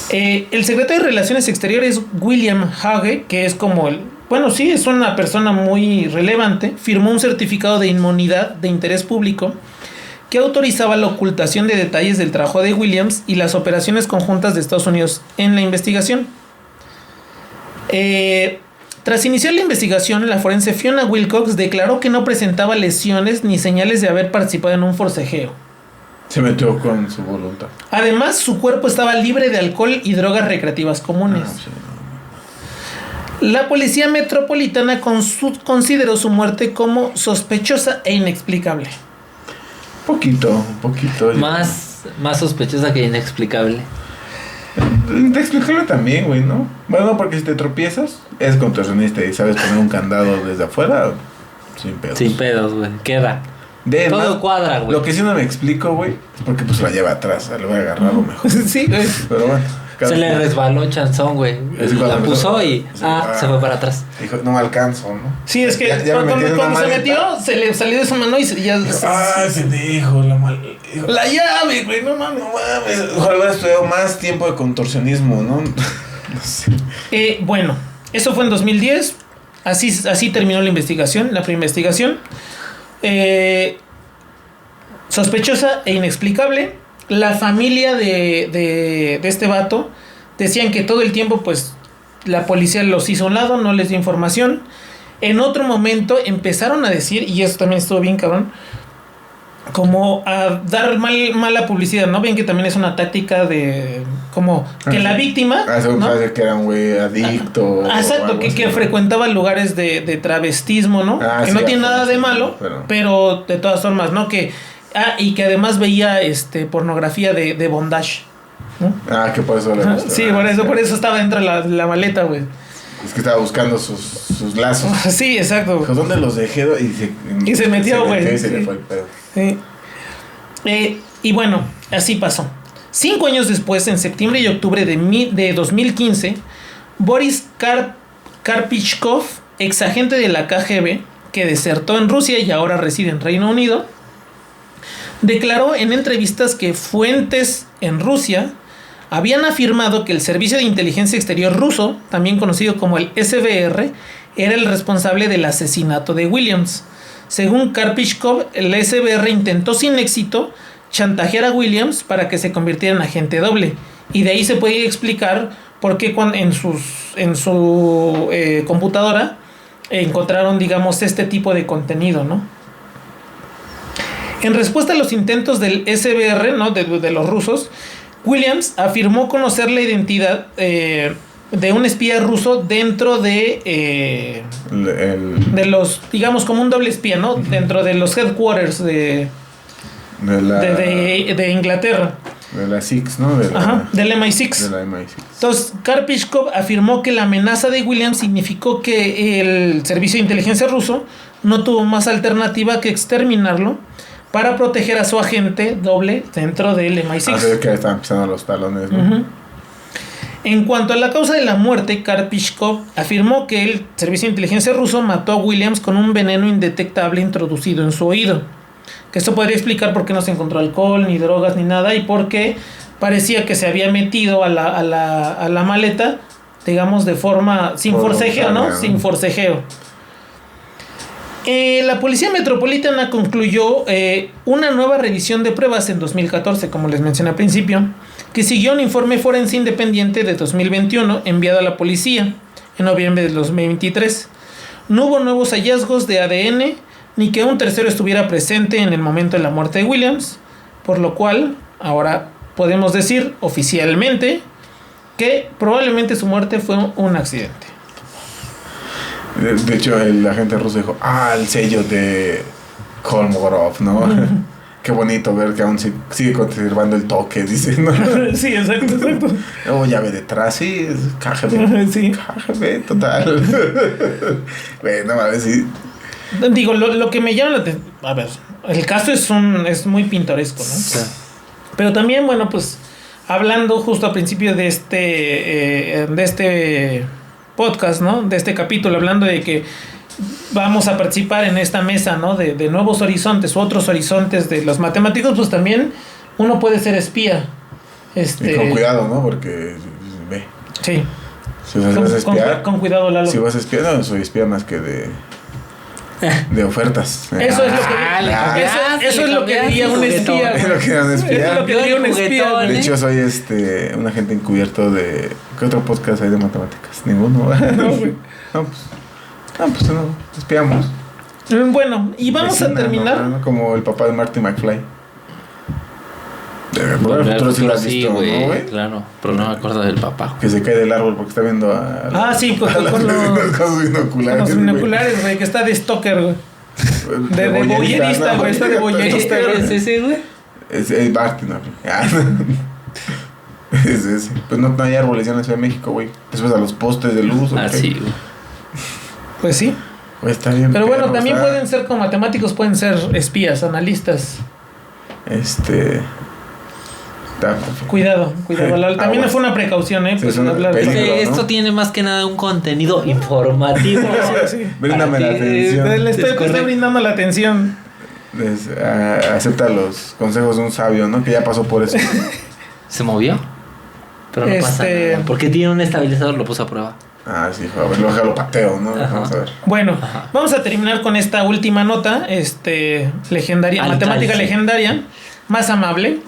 El secretario de Relaciones Exteriores, William Hague, que es como es una persona muy relevante, firmó un certificado de inmunidad de interés público que autorizaba la ocultación de detalles del trabajo de Williams y las operaciones conjuntas de Estados Unidos en la investigación. Tras iniciar la investigación, la forense Fiona Wilcox declaró que no presentaba lesiones ni señales de haber participado en un forcejeo. Se metió con su voluntad. Además, su cuerpo estaba libre de alcohol y drogas recreativas comunes. La policía metropolitana consideró su muerte como sospechosa e inexplicable. Un poquito. Más sospechosa que inexplicable. Inexplicable también, güey, ¿no? Bueno, porque si te tropiezas, es contorsionista y sabes poner un candado desde afuera, sin pedos. Sin pedos, güey. Queda. Todo cuadra, güey. Lo que sí no me explico, güey, es porque pues la lleva atrás, lo voy a agarrar lo mejor. Sí, güey. Pero bueno. Se le resbaló chanzón, güey. La puso y se fue para atrás. Dijo, no me alcanzo, ¿no? Sí, es que cuando se metió, se le salió de su mano y ya... pendejo, La llave, güey, no mames. Ojalá hubiera estudiado más tiempo de contorsionismo, ¿no? No sé. Bueno, eso fue en 2010. Así terminó la investigación, la primera investigación. Sospechosa e inexplicable. La familia de este vato decían que todo el tiempo, pues, la policía los hizo a un lado, no les dio información. En otro momento empezaron a decir, y eso también estuvo bien cabrón, como a dar mala publicidad, ¿no? Ven que también es una táctica de como que la víctima, eso ¿no? parece que era un güey adicto. Exacto, que frecuentaba lugares de travestismo, ¿no? Que no tiene nada de malo, pero de todas formas, ¿no? Y que además veía pornografía de bondage, ¿no? Que por eso le gustó. Sí, por eso estaba dentro de la maleta, güey. Es que estaba buscando sus lazos. Sí, exacto. Dijo, ¿dónde los dejé? Y se metió, güey. Y se le fue el pedo. Sí. Y bueno, así pasó. 5 años después, en septiembre y octubre de 2015, Boris Karpichkov, ex agente de la KGB, que desertó en Rusia y ahora reside en Reino Unido, declaró en entrevistas que fuentes en Rusia habían afirmado que el Servicio de Inteligencia Exterior ruso, también conocido como el SVR, era el responsable del asesinato de Williams. Según Karpichkov, el SVR intentó sin éxito chantajear a Williams para que se convirtiera en agente doble. Y de ahí se puede explicar por qué en su computadora encontraron, digamos, este tipo de contenido, ¿no? En respuesta a los intentos del SVR, ¿no? de los rusos, Williams afirmó conocer la identidad de un espía ruso dentro de los, digamos, como un doble espía, ¿no? Dentro de los headquarters de Inglaterra. De la SIX, ¿no? Del MI6. De la MI6. Entonces, Karpichkov afirmó que la amenaza de Williams significó que el servicio de inteligencia ruso no tuvo más alternativa que exterminarlo para proteger a su agente doble dentro del MI6. Así que estaban pisando los talones, ¿no? En cuanto a la causa de la muerte, Karpichkov afirmó que el servicio de inteligencia ruso mató a Williams con un veneno indetectable introducido en su oído. Que esto podría explicar por qué no se encontró alcohol, ni drogas, ni nada, y por qué parecía que se había metido a la maleta, digamos, de forma sin forcejeo, ¿no? Sin forcejeo. La policía metropolitana concluyó una nueva revisión de pruebas en 2014, como les mencioné al principio, que siguió un informe forense independiente de 2021 enviado a la policía en noviembre de 2023. No hubo nuevos hallazgos de ADN ni que un tercero estuviera presente en el momento de la muerte de Williams, por lo cual ahora podemos decir oficialmente que probablemente su muerte fue un accidente. De hecho, el agente ruso dijo, el sello de Kolmogorov, ¿no? Qué bonito ver que aún sigue conservando el toque, dice, ¿no? Sí, exacto. Llave detrás, sí, es KGB. Sí. KGB, total. Bueno, a ver si... Digo, lo que me llama la atención... A ver, el caso es muy pintoresco, ¿no? Sí. Pero también, bueno, pues, hablando justo al principio de este podcast, ¿no? De este capítulo, hablando de que vamos a participar en esta mesa, ¿no? De nuevos horizontes, otros horizontes de los matemáticos, pues también uno puede ser espía. Y con cuidado, ¿no? Porque, ve. Sí. Si vas a espiar... Con cuidado, Lalo. Si vas a espiar, no soy espía más que de ofertas. Eso es lo que diría un espía. Es lo que era un espía. Es lo que diría un espía. De hecho, soy un agente encubierto de... ¿Qué otro podcast hay de matemáticas? Ninguno. No, güey. No, espiamos. Bueno, y vamos a terminar. ¿no? Como el papá de Marty McFly. Tú sí lo has sí, visto, güey. ¿no, güey? Claro, pero no me acuerdo del papá. Que se cae del árbol porque está viendo a... Sí, con los binoculares. Con los binoculares, güey, que está de stalker, güey. De boyerista, güey, está de boyerista, güey. ¿Es ese, güey? Es Marty, ¿no? Es ese. Pues no hay árboles ya en la Ciudad de México, güey. Después a los postes de luz. Sí, güey. Pues sí. Güey, está bien. Pero bueno, también pueden ser como matemáticos, pueden ser espías, analistas. Cuidado. También fue una precaución, pues hablar peligro, ¿no? Esto tiene más que nada un contenido informativo. Sí. Bríndame la atención. Le estoy brindando la atención. Acepta los consejos de un sabio, ¿no? Que ya pasó por eso. ¿Se movió? Pero no pasa nada. Porque tiene un estabilizador, lo puso a prueba. Sí, a ver, lo pateo, ¿no? Ajá. Vamos a ver. Bueno, vamos a terminar con esta última nota, legendaria, matemática legendaria, más amable.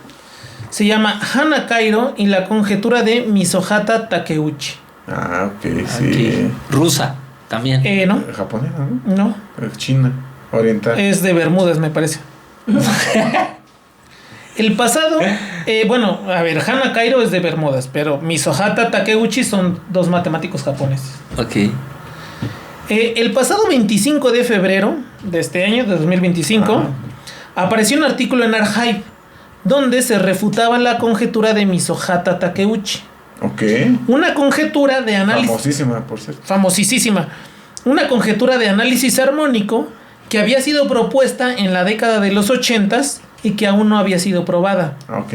Se llama Hana Kairo y la conjetura de Misohata Takeuchi. Ok, sí. Rusa, también. ¿No? Japonesa, ¿no? No. China, oriental. Es de Bermudas, me parece. El pasado, Hana Kairo es de Bermudas, pero Misohata Takeuchi son dos matemáticos japoneses. Ok. El pasado 25 de febrero de este año, de 2025, apareció un artículo en Archive donde se refutaba la conjetura de Misohata Takeuchi. Ok. Una conjetura de análisis... Famosísima, por cierto. Famosísima. Una conjetura de análisis armónico que había sido propuesta en la década de los 80s y que aún no había sido probada. Ok.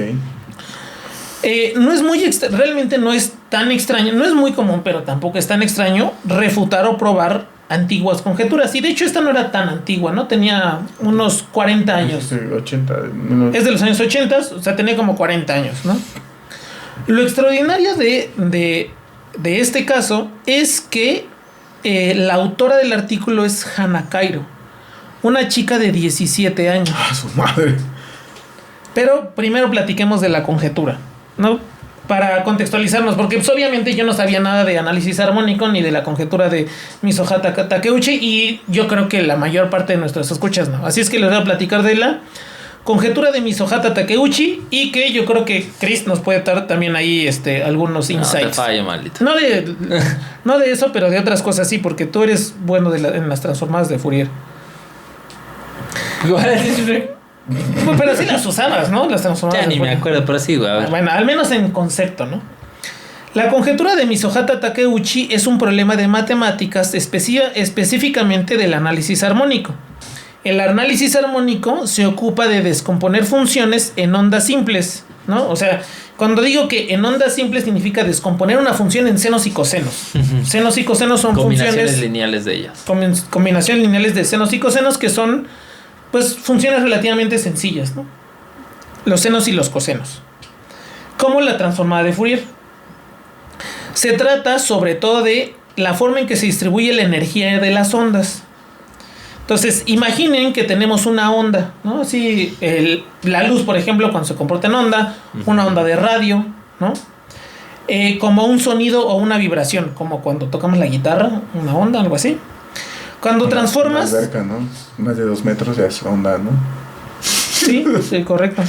No es realmente no es tan extraño, no es muy común, pero tampoco es tan extraño refutar o probar antiguas conjeturas. Y de hecho esta no era tan antigua, ¿no? Tenía unos 40 años. Sí, 80. Es de los años 80, o sea, tenía como 40 años, ¿no? Lo extraordinario de este caso es que la autora del artículo es Hana Kairo, una chica de 17 años. Su madre. Pero primero platiquemos de la conjetura, ¿no? Para contextualizarnos, porque pues, obviamente yo no sabía nada de análisis armónico ni de la conjetura de Misohata Takeuchi y yo creo que la mayor parte de nuestros escuchas no. Así es que les voy a platicar de la conjetura de Misohata Takeuchi y que yo creo que Chris nos puede dar también ahí algunos insights. No te fallo, maldito. No de eso, pero de otras cosas sí, porque tú eres bueno en las transformadas de Fourier. Pero sí las usabas, ¿no? Las transformadas. Ya ni me acuerdo, pero sí, güey. A ver. Bueno, al menos en concepto, ¿no? La conjetura de Misohata Takeuchi es un problema de matemáticas específicamente del análisis armónico. El análisis armónico se ocupa de descomponer funciones en ondas simples, ¿no? O sea, cuando digo que en ondas simples significa descomponer una función en senos y cosenos. Senos y cosenos son combinaciones lineales de ellas. Combinaciones lineales de senos y cosenos que son pues funciones relativamente sencillas, ¿no? Los senos y los cosenos. Como la transformada de Fourier. Se trata sobre todo de la forma en que se distribuye la energía de las ondas. Entonces, imaginen que tenemos una onda, ¿no? Así, la luz, por ejemplo, cuando se comporta en onda, una onda de radio, ¿no? Como un sonido o una vibración, como cuando tocamos la guitarra, una onda, algo así. Cuando transformas... Más cerca, ¿no? Más de 2 metros ya es onda, ¿no? Sí, correcto.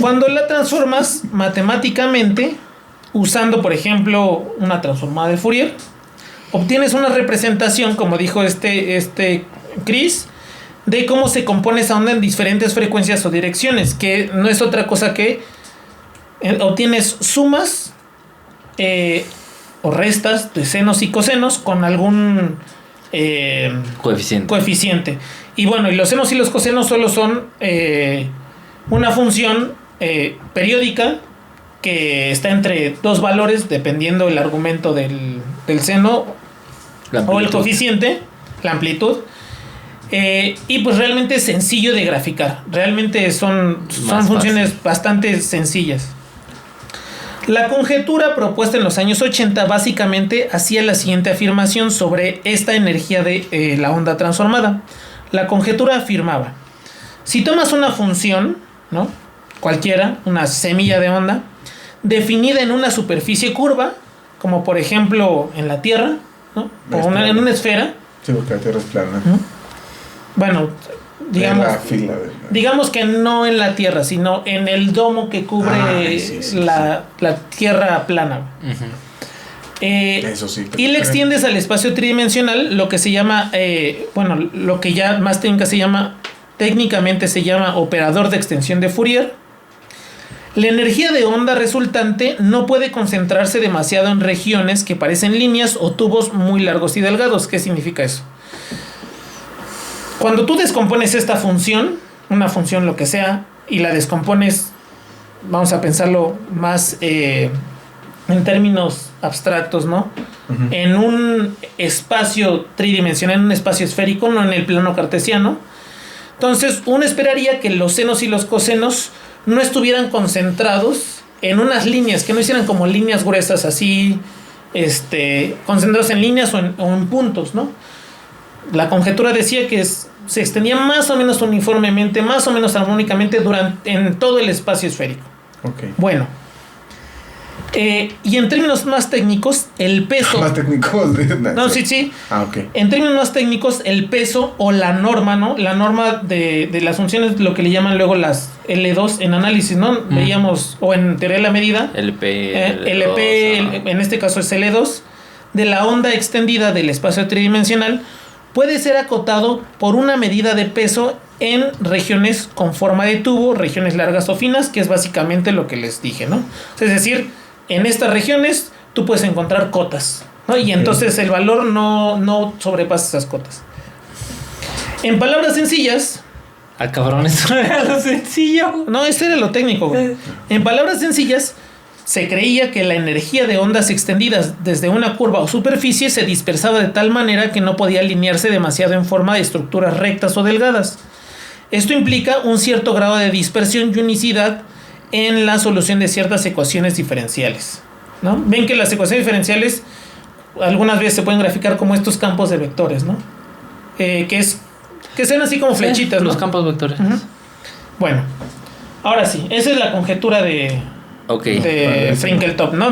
Cuando la transformas matemáticamente, usando por ejemplo una transformada de Fourier, obtienes una representación, como dijo este Chris, de cómo se compone esa onda en diferentes frecuencias o direcciones, que no es otra cosa que obtienes sumas o restas de senos y cosenos con algún coeficiente. Y bueno, y los senos y los cosenos solo son una función periódica que está entre dos valores dependiendo el argumento del seno o el coeficiente, la amplitud. Y pues realmente es sencillo de graficar. Realmente son funciones bastante sencillas. La conjetura propuesta en los años 80 básicamente hacía la siguiente afirmación sobre esta energía de la onda transformada. La conjetura afirmaba: si tomas una función, ¿no?, cualquiera, una semilla de onda, definida en una superficie curva, como por ejemplo en la Tierra, ¿no?, o en una esfera. Sí, porque la Tierra es plana. Bueno, digamos que no en la Tierra, sino en el domo que cubre la Tierra plana. Eso sí. Y le extiendes al espacio tridimensional lo que se llama, lo que ya más técnicamente se llama operador de extensión de Fourier. La energía de onda resultante no puede concentrarse demasiado en regiones que parecen líneas o tubos muy largos y delgados. ¿Qué significa eso? Cuando tú descompones esta función, una función lo que sea, y la descompones, vamos a pensarlo más en términos abstractos, ¿no? Uh-huh. En un espacio tridimensional, en un espacio esférico, no en el plano cartesiano. Entonces, uno esperaría que los senos y los cosenos no estuvieran concentrados en unas líneas, que no hicieran como líneas gruesas así, concentrados en líneas o en puntos, ¿no? La conjetura decía que se extendía más o menos uniformemente, más o menos armónicamente en todo el espacio esférico. Okay. Bueno, y en términos más técnicos, el peso... ¿Más técnicos? No, sí. Ah, ok. En términos más técnicos, el peso o la norma, ¿no? La norma de las funciones, lo que le llaman luego las L2 en análisis, ¿no? Veíamos, o en teoría de la medida. LP, en este caso es L2, de la onda extendida del espacio tridimensional, puede ser acotado por una medida de peso en regiones con forma de tubo, regiones largas o finas, que es básicamente lo que les dije, ¿no? Es decir, en estas regiones tú puedes encontrar cotas, ¿no? Y entonces el valor no sobrepasa esas cotas. En palabras sencillas... Ah, cabrón, eso era lo sencillo. No, eso era lo técnico, güey. En palabras sencillas, se creía que la energía de ondas extendidas desde una curva o superficie se dispersaba de tal manera que no podía alinearse demasiado en forma de estructuras rectas o delgadas. Esto implica un cierto grado de dispersión y unicidad en la solución de ciertas ecuaciones diferenciales, ¿no? Ven que las ecuaciones diferenciales algunas veces se pueden graficar como estos campos de vectores, ¿no? Que sean así como flechitas, ¿no? Los campos vectores. Uh-huh. Bueno, ahora sí, esa es la conjetura de Finkeltop, ¿no?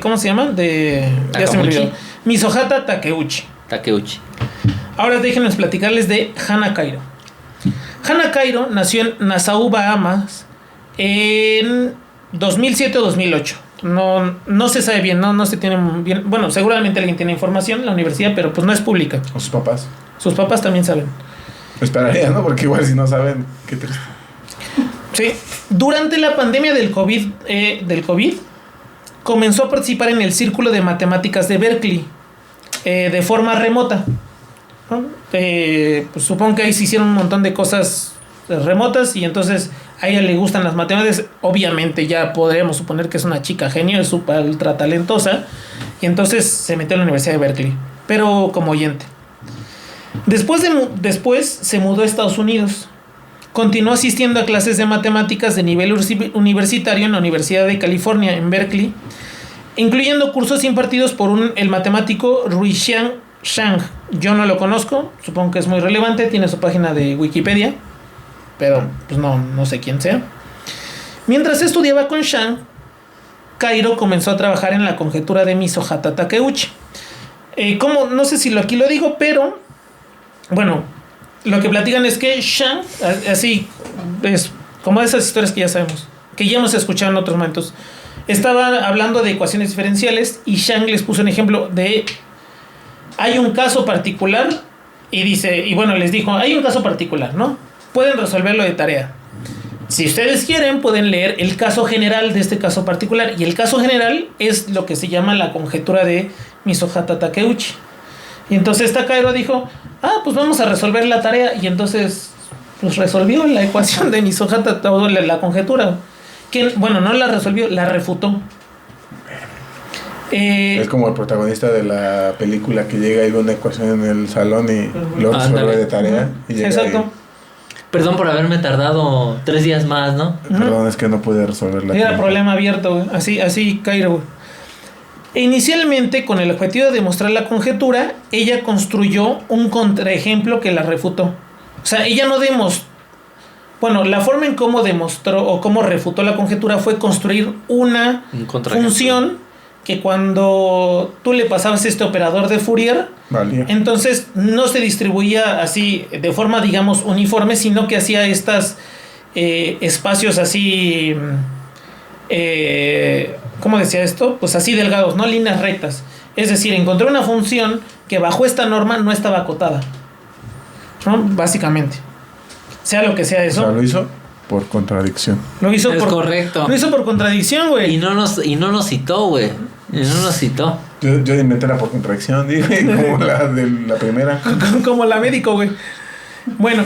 ¿Cómo se llama? Ya se me olvidó. Misohata Takeuchi. Ahora déjenme platicarles de Hana Kairo. Hana Kairo nació en Nassau, Bahamas, en 2007 o 2008. No se sabe bien, no se tiene bien. Bueno, seguramente alguien tiene información en la universidad, pero pues no es pública. ¿O sus papás? Sus papás también saben. Esperaría, ¿no? Porque igual si no saben, qué triste. Sí. Durante la pandemia del COVID, comenzó a participar en el Círculo de Matemáticas de Berkeley de forma remota, ¿no? Pues supongo que ahí se hicieron un montón de cosas remotas y entonces a ella le gustan las matemáticas. Obviamente ya podríamos suponer que es una chica genio, es súper ultra talentosa, y entonces se metió a la Universidad de Berkeley, pero como oyente. Después se mudó a Estados Unidos. Continuó asistiendo a clases de matemáticas de nivel universitario en la Universidad de California, en Berkeley, incluyendo cursos impartidos por el matemático Ruixian Zhang. Yo no lo conozco, supongo que es muy relevante, tiene su página de Wikipedia, pero pues no sé quién sea. Mientras estudiaba con Zhang, Kairo comenzó a trabajar en la conjetura de Misohata Takeuchi. No sé si aquí lo digo, pero bueno, lo que platican es que Zhang, así es como esas historias que ya sabemos, que ya hemos escuchado en otros momentos. Estaban hablando de ecuaciones diferenciales y Zhang les puso un ejemplo de... Hay un caso particular y dice... Y bueno, les dijo, hay un caso particular, ¿no? Pueden resolverlo de tarea. Si ustedes quieren, pueden leer el caso general de este caso particular. Y el caso general es lo que se llama la conjetura de Misohata Takeuchi. Y entonces Takahiro dijo, pues vamos a resolver la tarea. Y entonces, pues resolvió la ecuación de Misohata, la conjetura. Que, bueno, no la resolvió, la refutó. Es como el protagonista de la película que llega y ve una ecuación en el salón y lo resuelve de tarea. Y llega exacto. Perdón por haberme tardado 3 días más, ¿no? Perdón, es que no pude resolverla. Era problema abierto, güey. Así Cairo, güey. Inicialmente, con el objetivo de demostrar la conjetura, ella construyó un contraejemplo que la refutó. O sea, ella no demostró... Bueno, la forma en cómo demostró o cómo refutó la conjetura fue construir una función que cuando tú le pasabas este operador de Fourier, entonces no se distribuía así de forma, digamos, uniforme, sino que hacía estas espacios así, ¿cómo decía esto? Pues así delgados, no líneas rectas. Es decir, encontré una función que bajo esta norma no estaba acotada, ¿no? Básicamente. Sea lo que sea eso. O sea, lo hizo por contradicción. Correcto. Lo hizo por contradicción, güey. Y no nos citó, güey. Yo inventé la por contradicción, dije, como la de la primera. Como la médico, güey. Bueno,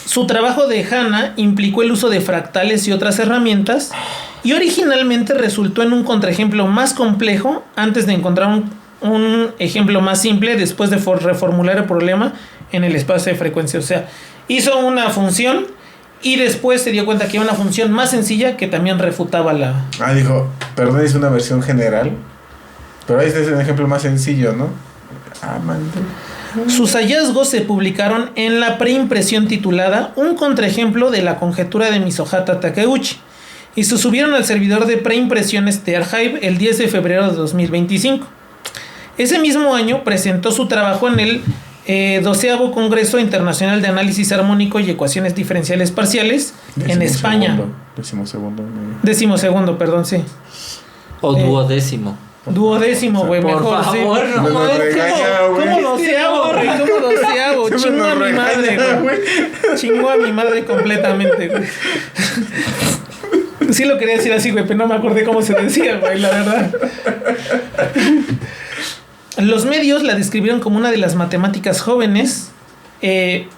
su trabajo de Hana implicó el uso de fractales y otras herramientas y originalmente resultó en un contraejemplo más complejo antes de encontrar un ejemplo más simple después de reformular el problema en el espacio de frecuencia. O sea, hizo una función y después se dio cuenta que era una función más sencilla que también refutaba la... Dijo, perdón, es una versión general, pero ahí este es un ejemplo más sencillo, ¿no? Sus hallazgos se publicaron en la preimpresión titulada Un contraejemplo de la conjetura de Misohata Takeuchi y se subieron al servidor de preimpresiones de Archive el 10 de febrero de 2025. Ese mismo año presentó su trabajo en el 12º Congreso Internacional de Análisis Armónico y Ecuaciones Diferenciales Parciales en España. 12º, perdón, sí. O duodécimo. Duodécimo, güey, mejor. Por favor, sí. no. ¿Cómo doceavo, güey? ¿Cómo doceavo? Chingo a mi madre, güey. Chingo a mi madre completamente, güey. Sí lo quería decir así, güey, pero no me acordé cómo se decía, güey, la verdad. Los medios la describieron como una de las matemáticas jóvenes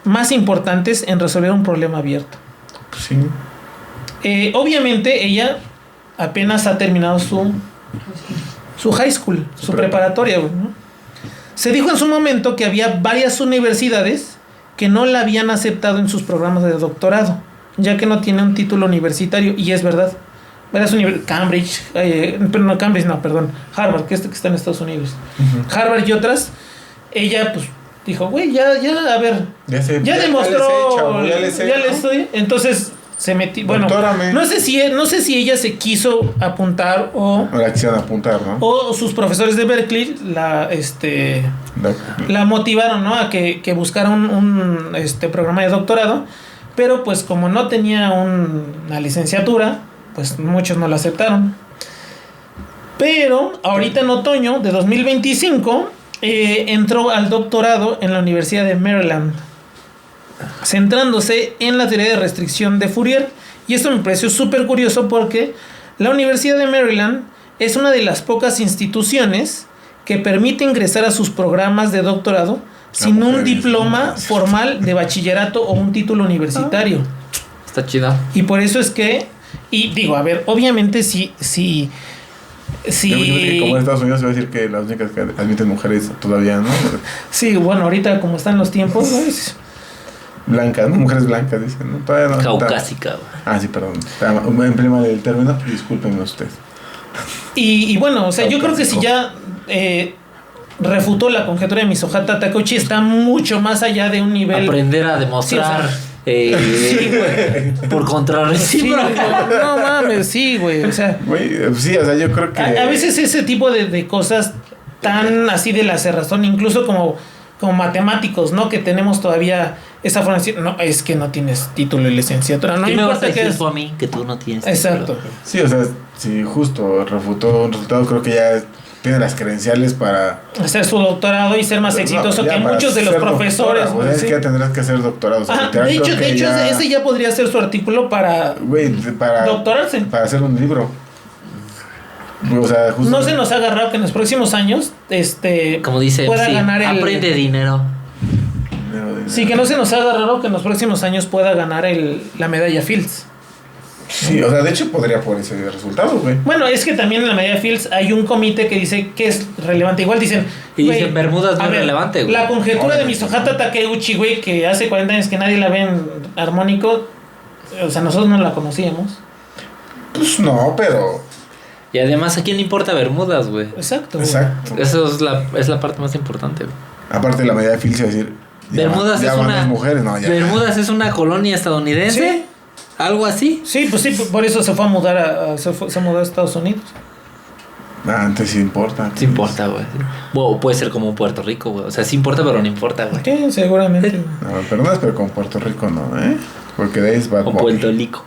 más importantes en resolver un problema abierto. Sí. Obviamente ella apenas ha terminado su high school, su preparatoria, güey, ¿no? Se dijo en su momento que había varias universidades que no la habían aceptado en sus programas de doctorado, ya que no tiene un título universitario, y es verdad. Cambridge, Harvard, que está en Estados Unidos. Uh-huh. Harvard y otras, ella pues dijo, güey, ya, a ver, ya demostró, ya le estoy. Entonces se metió, bueno, no sé si ella se quiso apuntar o la quisieron apuntar, ¿no? O sus profesores de Berkeley la motivaron, ¿no? A que buscara un programa de doctorado, pero pues como no tenía una licenciatura, pues muchos no la aceptaron. Pero ahorita en otoño de 2025 entró al doctorado en la Universidad de Maryland, centrándose en la teoría de restricción de Fourier. Y esto me pareció súper curioso porque la Universidad de Maryland es una de las pocas instituciones que permite ingresar a sus programas de doctorado sin un diploma formal de bachillerato o un título universitario. Está chida. Y por eso es que, y digo, a ver, obviamente si como en Estados Unidos se va a decir que las únicas que admiten mujeres todavía, ¿no? Sí, bueno, ahorita como están los tiempos, ¿no? Blancas, ¿no? Mujeres blancas, dicen, ¿no? Todavía no. Caucásica, güey. Sí, perdón. En prima del término, discúlpenme usted. Y bueno, o sea, yo creo que si ya refutó la conjetura de Misohata Takeuchi, está mucho más allá de un nivel. Aprender a demostrar. Sí, güey. Por contrarrecíproca. Sí, no mames, sí, güey. O sea, sí, o sea, yo creo que a veces ese tipo de cosas tan así de la cerrazón, incluso como como matemáticos, ¿no? Que tenemos todavía esa formación. No, es que no tienes título de licenciatura. No ¿Qué me vas a importa decir que es. tú a mí que tú no tienes Exacto. título? Sí, o sea, si justo refutó un resultado, creo que ya tiene las credenciales para... Hacer su doctorado y ser más exitoso No, ya que para muchos de los ser profesores. doctora, güey, es sí. que ya tendrás que hacer doctorado. O sea, Ajá, literal, de hecho, creo que ese ya podría ser su artículo para Güey, para... doctorarse. Para hacer un libro. O sea, justo... No se nos ha agarrado que en los próximos años Como dice pueda MC, ganar el... aprende dinero. Sí, que no se nos haga raro que en los próximos años pueda ganar la medalla Fields. Sí, o sea, de hecho podría por ese resultado, güey. Bueno, es que también en la medalla Fields hay un comité que dice que es relevante. Igual dicen... Y güey, dicen Bermudas no a es ver, relevante, güey. La conjetura de Obviamente. Misohata Takeuchi, güey, que hace 40 años que nadie la ve en armónico. O sea, nosotros no la conocíamos. Pues no, pero... Y además, ¿a quién le importa Bermudas, güey? Exacto. güey. Exacto. Eso es la parte más importante, güey. Aparte de la medida de Phil, se va a decir... Bermudas ya es van una... las mujeres, no, ya. Bermudas es una colonia estadounidense. Sí. Algo así. Sí, pues sí, por eso se fue a mudar se mudó a Estados Unidos. Ah, antes sí importa. Sí importa, güey. O puede ser como Puerto Rico, güey. O sea, sí importa, pero no importa, güey. Sí, seguramente. No, Bermudas, pero con Puerto Rico no, ¿eh? Porque de ahí es Bad O Bunny. Puerto Rico.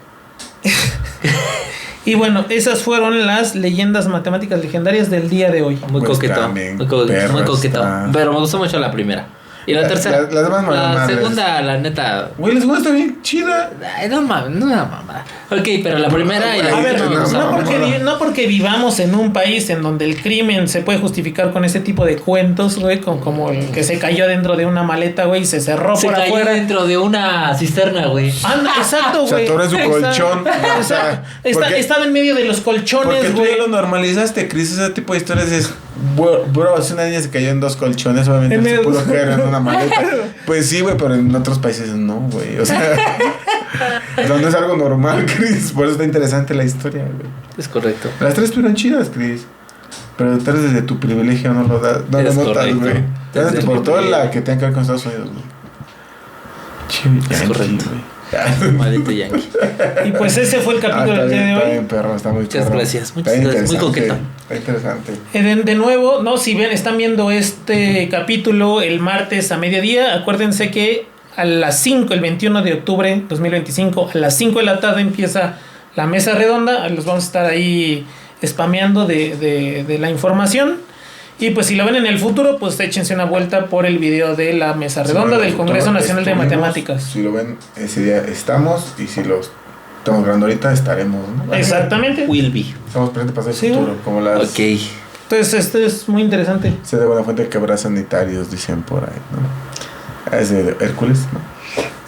Y bueno, esas fueron las leyendas matemáticas legendarias del día de hoy. Muy Pues coquetón. también, Muy perro coquetón. está. Pero me gustó mucho la primera. Y la tercera. las demás me valen La madres. segunda, la neta. Güey, la segunda está bien chida. Ay, no mames, no es mamá. Ok, pero la primera y la A ver, última me no, gustaron. no porque vivamos en un país en donde el crimen se puede justificar con ese tipo de cuentos, güey, como el que se cayó dentro de una maleta, güey, y se cerró Se por cayó afuera. dentro de una cisterna, güey. Anda, exacto, Se güey. atoró en su Exacto. colchón. O sea, Exacto. porque- Estaba en medio de los Porque colchones, tú güey. ya lo normalizaste, Chris. Ese tipo de historias es... Bro, si una niña se cayó en 2 colchones, obviamente En se medio- pudo caer en una maleta. Pues sí, güey, pero en otros países no, güey. O sea... no es algo normal, Chris. Por eso está interesante la historia, güey. Es correcto. Las 3 fueron chidas, Chris. Pero tal vez desde tu privilegio no lo das. No lo Es notas, correcto. güey. Desde Por mi toda privilegio. la que tenga que ver con Estados Unidos, güey. Es correcto. Maldito Yankee. Y pues ese fue el capítulo del día de Está hoy. bien, perro, está muy Muchas perro. gracias, Está muchas gracias, muy interesante, coquetón. Está interesante. De nuevo, no, si ven, están viendo este capítulo el martes a mediodía, acuérdense que a las 5, el 21 de octubre 2025, a las 5 de la tarde empieza la mesa redonda. Los vamos a estar ahí spameando de la información. Y pues si lo ven en el futuro, pues échense una vuelta por el video de la mesa redonda del Congreso Nacional de Matemáticas. Si lo ven, ese día estamos. Y si lo estamos grabando ahorita, estaremos, ¿no? Exactamente. Will be. Estamos presentes para el Sí. futuro. Como las... Ok. Entonces este es muy interesante. Se de buena fuente que habrá sanitarios, dicen por ahí, ¿no? Es de Hércules, ¿no?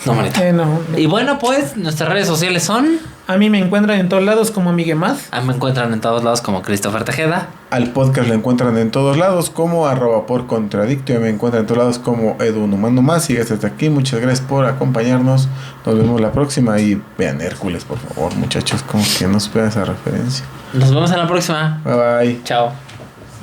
No, manito. No. Y bueno, pues nuestras redes sociales son. A mí me encuentran en todos lados como Miguel Mad. A mí me encuentran en todos lados como Christopher Tejeda. Al podcast lo encuentran en todos lados como @ por contradictio. Me encuentran en todos lados como Edu Numando Más. Y hasta aquí, muchas gracias por acompañarnos. Nos vemos la próxima. Y vean Hércules, por favor, muchachos. Como que no esperan esa referencia. Nos vemos en la próxima. Bye bye. Chao.